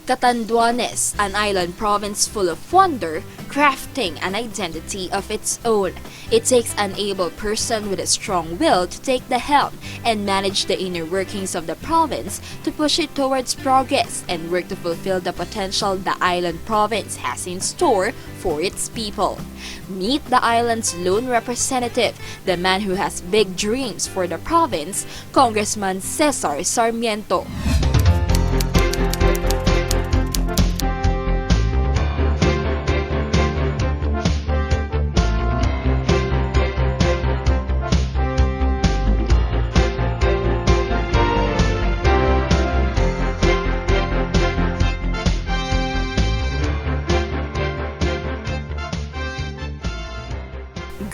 Catanduanes, an island province full of wonder, crafting an identity of its own. It takes an able person with a strong will to take the helm and manage the inner workings of the province to push it towards progress and work to fulfill the potential the island province has in store for its people. Meet the island's lone representative, the man who has big dreams for the province, Congressman Cesar Sarmiento.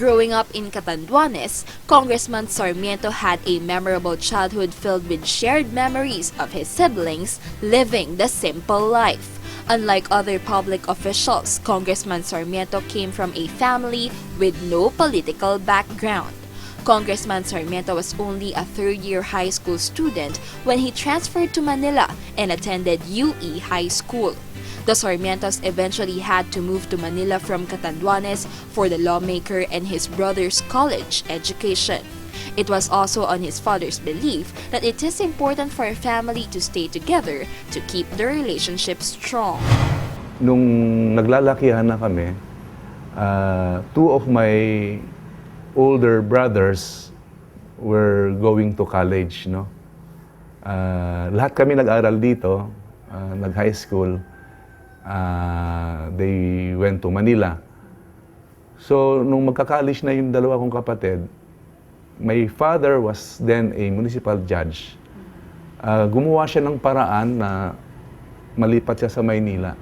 Growing up in Catanduanes, Congressman Sarmiento had a memorable childhood filled with shared memories of his siblings living the simple life. Unlike other public officials, Congressman Sarmiento came from a family with no political background. Congressman Sarmiento was only a third-year high school student when he transferred to Manila and attended UE High School. The Sarmientos eventually had to move to Manila from Catanduanes for the lawmaker and his brother's college education. It was also on his father's belief that it is important for a family to stay together to keep the relationship strong. Nung naglalakihan na kami, two of my older brothers were going to college, no? Lahat kami nag-aral dito, nag-high school. They went to Manila. So, nung magka-college na yung dalawa kong kapatid, my father was then a municipal judge. Gumawa siya ng paraan na malipat siya sa Maynila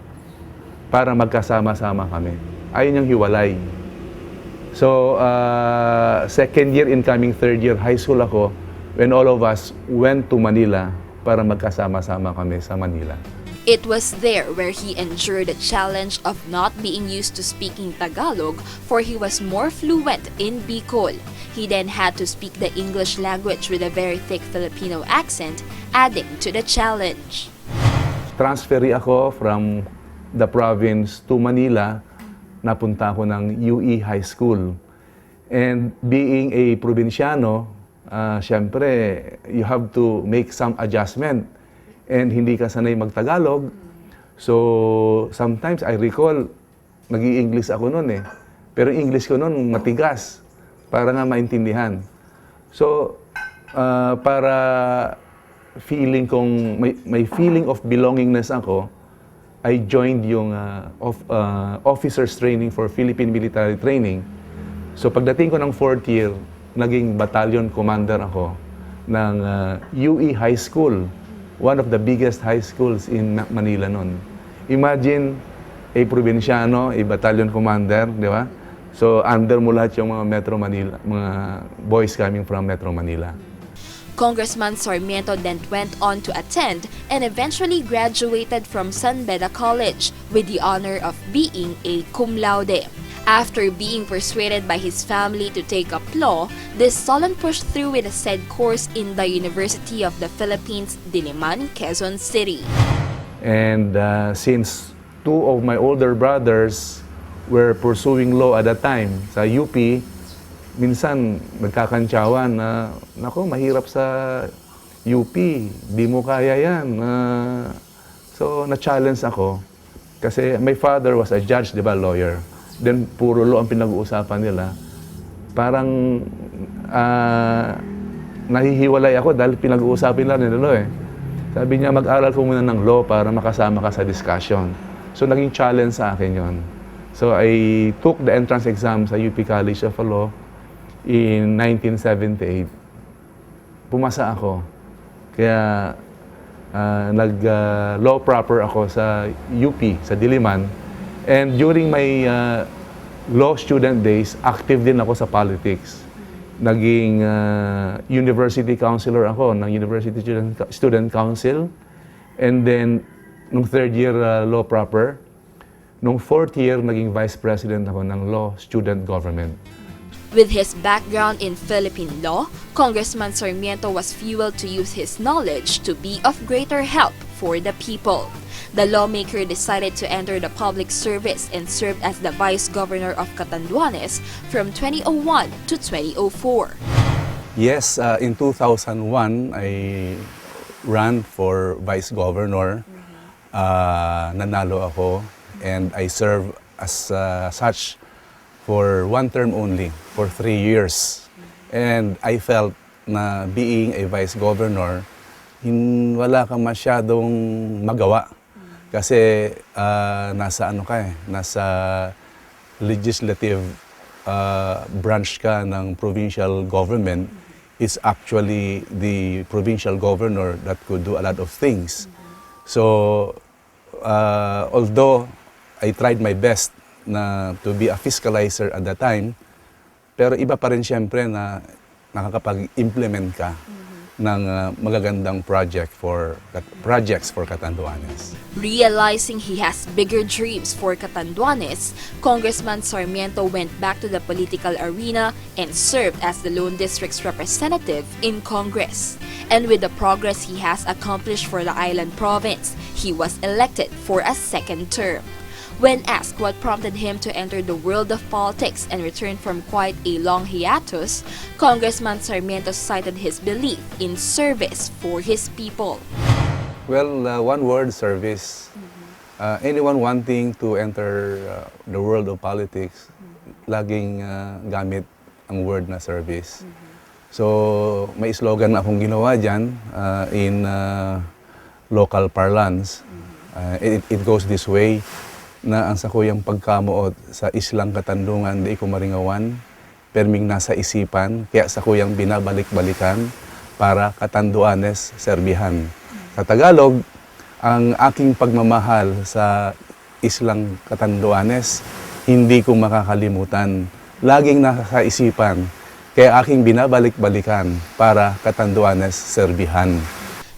para magkasama-sama kami. Ayaw niyang hiwalay. So, second year incoming third year high school ako when all of us went to Manila para magkasama-sama kami sa Manila. It was there where he endured the challenge of not being used to speaking Tagalog, for he was more fluent in Bicol. He then had to speak the English language with a very thick Filipino accent, adding to the challenge. Transferi ako from the province to Manila. Napunta ako ng UE High School. And being a probinsyano, syempre, you have to make some adjustment. And hindi ka sanay mag-Tagalog. So, sometimes I recall, nag-i-English ako noon eh. Pero English ko noon matigas, para nga maintindihan. So, para feeling kong, may feeling of belongingness ako, I joined yung officers training for Philippine military training. So, pagdating ko ng fourth year, naging battalion commander ako ng UE High School. One of the biggest high schools in Manila noon. Imagine a probinsyano, a battalion commander, di ba? So under mo lahat yung mga Metro Manila, mga boys coming from Metro Manila. Congressman Sarmiento then went on to attend and eventually graduated from San Beda College with the honor of being a cum laude. After being persuaded by his family to take up law, this Solon pushed through with a said course in the University of the Philippines, Diliman, Quezon City. And since two of my older brothers were pursuing law at that time sa UP, minsan nagkakantsawan na, nako, mahirap sa UP, di mo kaya yan. So, na-challenge ako. Kasi my father was a judge, di ba, lawyer. Then, puro law ang pinag-uusapan nila. Parang nahihiwalay ako dahil pinag-uusapin lang nila law eh. Sabi niya, mag-aral ko muna ng law para makasama ka sa discussion. So, naging challenge sa akin yon. So, I took the entrance exam sa UP College of Law in 1978. Pumasa ako. Kaya, nag-law proper ako sa UP, sa Diliman. And during my law student days, active din ako sa politics. Naging university counselor ako ng University Student Council. And then, nung third year law proper, nung fourth year, naging vice president ako ng law student government. With his background in Philippine law, Congressman Sarmiento was fueled to use his knowledge to be of greater help for the people. The lawmaker decided to enter the public service and served as the vice governor of Catanduanes from 2001 to 2004. Yes, in 2001, I ran for vice governor. Nanalo ako, and I served as such for one term only, for 3 years. And I felt na being a vice governor, wala kang masyadong magawa. Kasi nasa nasa legislative branch ka ng provincial government. It's actually the provincial governor that could do a lot of things. So, although I tried my best to be a fiscalizer at that time, pero iba pa rin siyempre na nakakapag-implement ka ng magagandang projects for Catanduanes. Realizing he has bigger dreams for Catanduanes, Congressman Sarmiento went back to the political arena and served as the Lone District's representative in Congress. And with the progress he has accomplished for the island province, he was elected for a second term. When asked what prompted him to enter the world of politics and return from quite a long hiatus, Congressman Sarmiento cited his belief in service for his people. Well, one word, service. Anyone wanting to enter the world of politics, laging gamit ang word na service. So, may slogan akong ginawa dyan in local parlance. It goes this way, na ang sakuyang pagkamuot sa islang Katandungan di ko maringawan, perming nasa isipan, kaya sakuyang binabalik-balikan para Catanduanes, Serbihan. Sa Tagalog, ang aking pagmamahal sa islang Catanduanes, hindi ko makakalimutan. Laging nasa isipan, kaya aking binabalik-balikan para Catanduanes, Serbihan.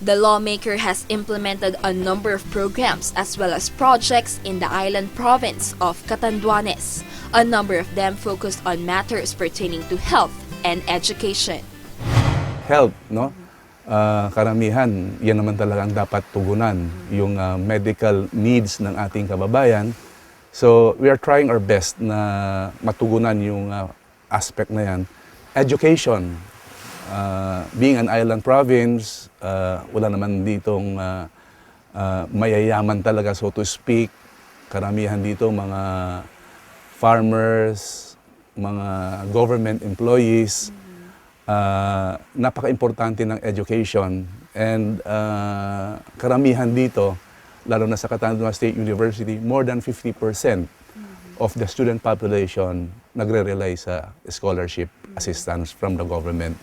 The lawmaker has implemented a number of programs as well as projects in the island province of Catanduanes. A number of them focused on matters pertaining to health and education. Health, no? Karamihan, yan naman talaga ang dapat tugunan, yung medical needs ng ating kababayan. So, we are trying our best na matugunan yung aspect na yan. Education, being an island province, wala naman ditong mayayaman talaga, so to speak. Karamihan dito mga farmers, mga government employees. Napaka-importante ng education, and karamihan dito, lalo na sa Catanduanes State University, more than 50% of the student population nagre-rely sa scholarship assistance from the government.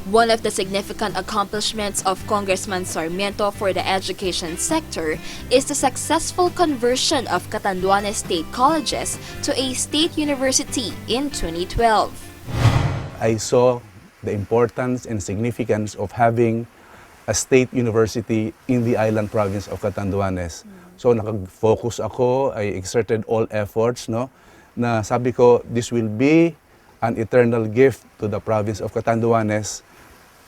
One of the significant accomplishments of Congressman Sarmiento for the education sector is the successful conversion of Catanduanes State Colleges to a state university in 2012. I saw the importance and significance of having a state university in the island province of Catanduanes. So nakag-focus ako, I exerted all efforts, no, na sabi ko, this will be an eternal gift to the province of Catanduanes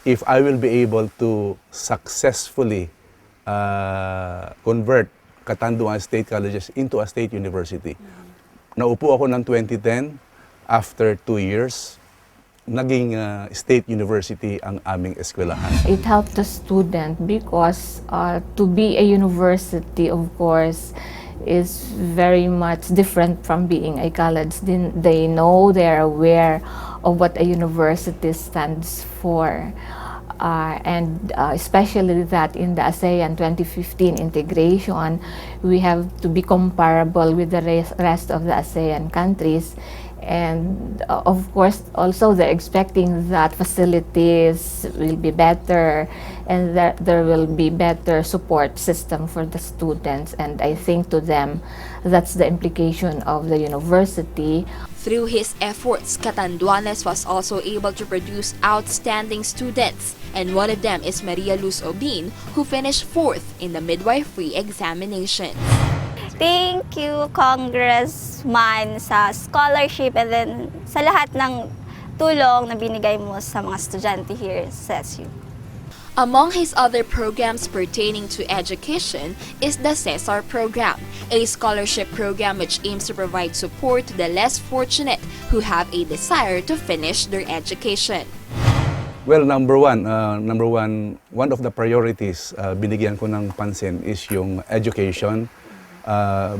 if I will be able to successfully convert Catanduanes State Colleges into a state university. Naupo ako ng 2010, after 2 years, naging state university ang aming eskwelahan. It helped the student because to be a university, of course, is very much different from being a college. They know, they're aware of what a university stands for. And especially that in the ASEAN 2015 integration, we have to be comparable with the rest of the ASEAN countries. And of course, also they're expecting that facilities will be better and that there will be better support system for the students. And I think to them, that's the implication of the university. Through his efforts, Catanduanes was also able to produce outstanding students, and one of them is Maria Luz Obin, who finished 4th in the midwifery examination. Thank you, Congressman, sa scholarship and then sa lahat ng tulong na binigay mo sa mga estudyante here sa SU. Among his other programs pertaining to education is the Cesar program, a scholarship program which aims to provide support to the less fortunate who have a desire to finish their education. Well, one of the priorities binigyan ko ng pansin is yung education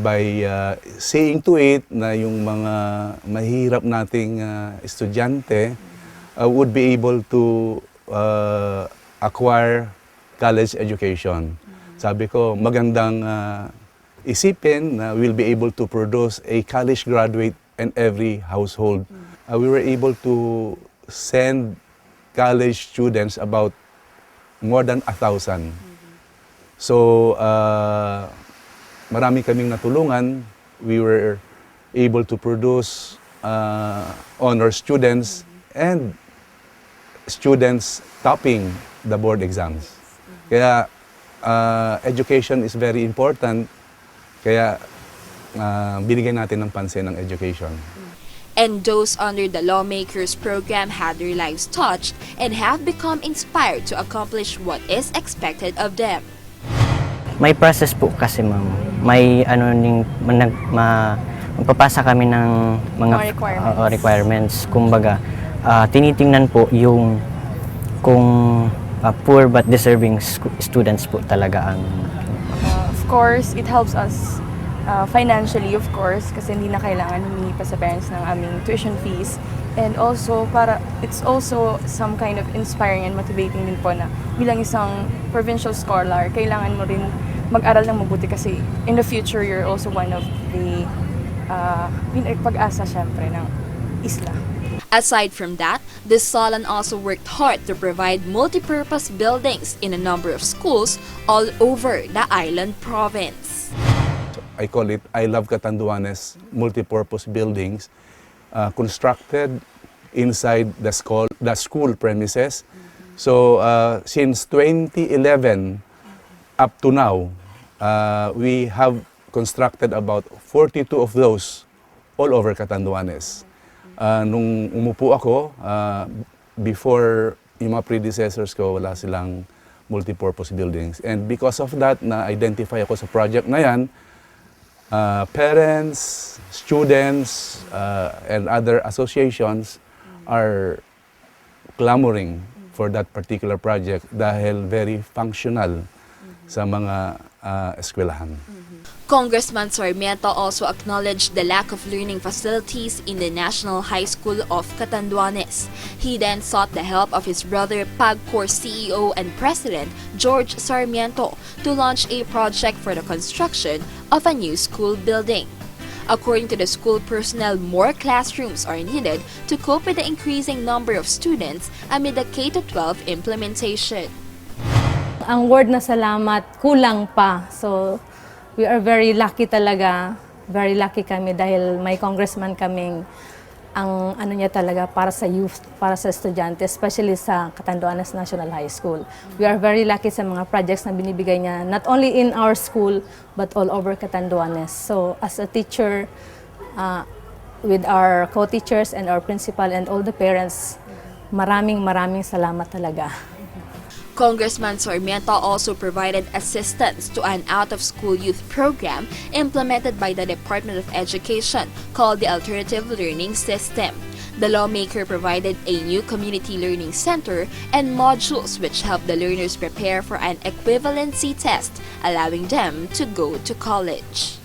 by seeing to it na yung mga mahirap nating estudyante would be able to acquire college education. Sabi ko, magandang isipin na we'll be able to produce a college graduate in every household. We were able to send college students about more than 1,000. So, marami kaming natulungan. We were able to produce honor students and students topping the board exams. Kaya education is very important. Kaya binigyan natin ng pansin ng education. And those under the lawmakers program had their lives touched and have become inspired to accomplish what is expected of them. May process po kasi ma'am. May magpapasa kami ng mga requirements. Kumbaga, tinitingnan po yung kung poor but deserving students po talaga ang Of course, it helps us financially, of course, kasi hindi na kailangan humingi pa sa parents ng aming tuition fees. And also, it's also some kind of inspiring and motivating din po na bilang isang provincial scholar, kailangan mo rin mag-aral ng mabuti kasi in the future, you're also one of the pag-asa syempre ng isla. Aside from that, the Solon also worked hard to provide multi-purpose buildings in a number of schools all over the island province. I call it I Love Catanduanes multi-purpose buildings constructed inside the school premises. So since 2011 up to now, we have constructed about 42 of those all over Catanduanes. Nung umupo ako, before yung mga predecessors ko, wala silang multi-purpose buildings. And because of that, na-identify ako sa project na yan, parents, students, and other associations are clamoring for that particular project dahil very functional sa mga eskwelahan. Congressman Sarmiento also acknowledged the lack of learning facilities in the National High School of Catanduanes. He then sought the help of his brother PAGCOR CEO and President George Sarmiento to launch a project for the construction of a new school building. According to the school personnel, more classrooms are needed to cope with the increasing number of students amid the K-12 implementation. Ang word na salamat, kulang pa. So, we are very lucky talaga. Very lucky kami dahil may congressman kaming ang ano niya talaga para sa youth, para sa estudyante, especially sa Catanduanes National High School. We are very lucky sa mga projects na binibigay niya, not only in our school, but all over Catanduanes. So, as a teacher, with our co-teachers and our principal and all the parents, maraming salamat talaga. Congressman Sarmiento also provided assistance to an out-of-school youth program implemented by the Department of Education called the Alternative Learning System. The lawmaker provided a new community learning center and modules which help the learners prepare for an equivalency test, allowing them to go to college.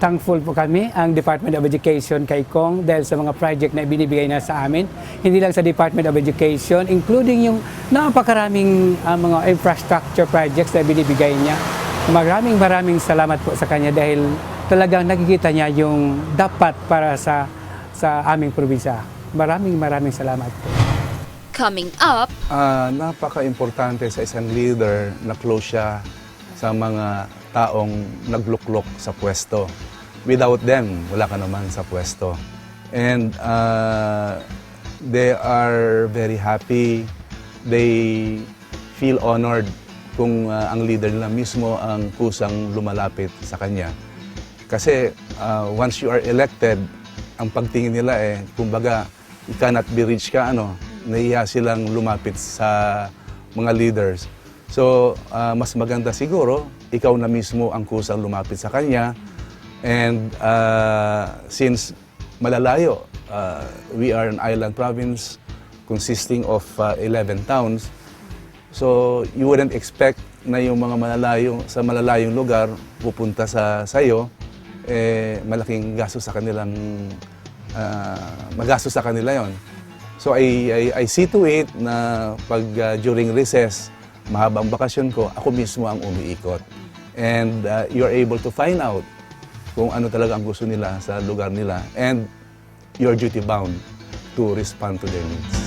Thankful po kami ang Department of Education kay Cong dahil sa mga project na binibigay na sa amin. Hindi lang sa Department of Education, including yung napakaraming mga infrastructure projects na binibigay niya. Maraming salamat po sa kanya dahil talagang nakikita niya yung dapat para sa aming probinsya. Maraming salamat po. Coming up, Napaka-importante sa isang leader na close siya sa mga taong nagluklok sa pwesto. Without them, wala ka naman sa pwesto. And they are very happy. They feel honored kung ang leader nila mismo ang kusang lumalapit sa kanya. Kasi once you are elected, ang pagtingin nila kumbaga, you cannot be rich ka, nahiya silang lumapit sa mga leaders. So, mas maganda siguro, ikaw na mismo ang kusang lumapit sa kanya. And since malalayo, we are an island province consisting of 11 towns. So, you wouldn't expect na yung mga malalayong lugar pupunta sa sayo, malaking gastos sa kanilang, magastos sa kanila yon. So, I see to it na pag during recess, mahabang bakasyon ko, ako mismo ang umiikot. And you're able to find out kung ano talaga ang gusto nila sa lugar nila. And you're duty bound to respond to their needs.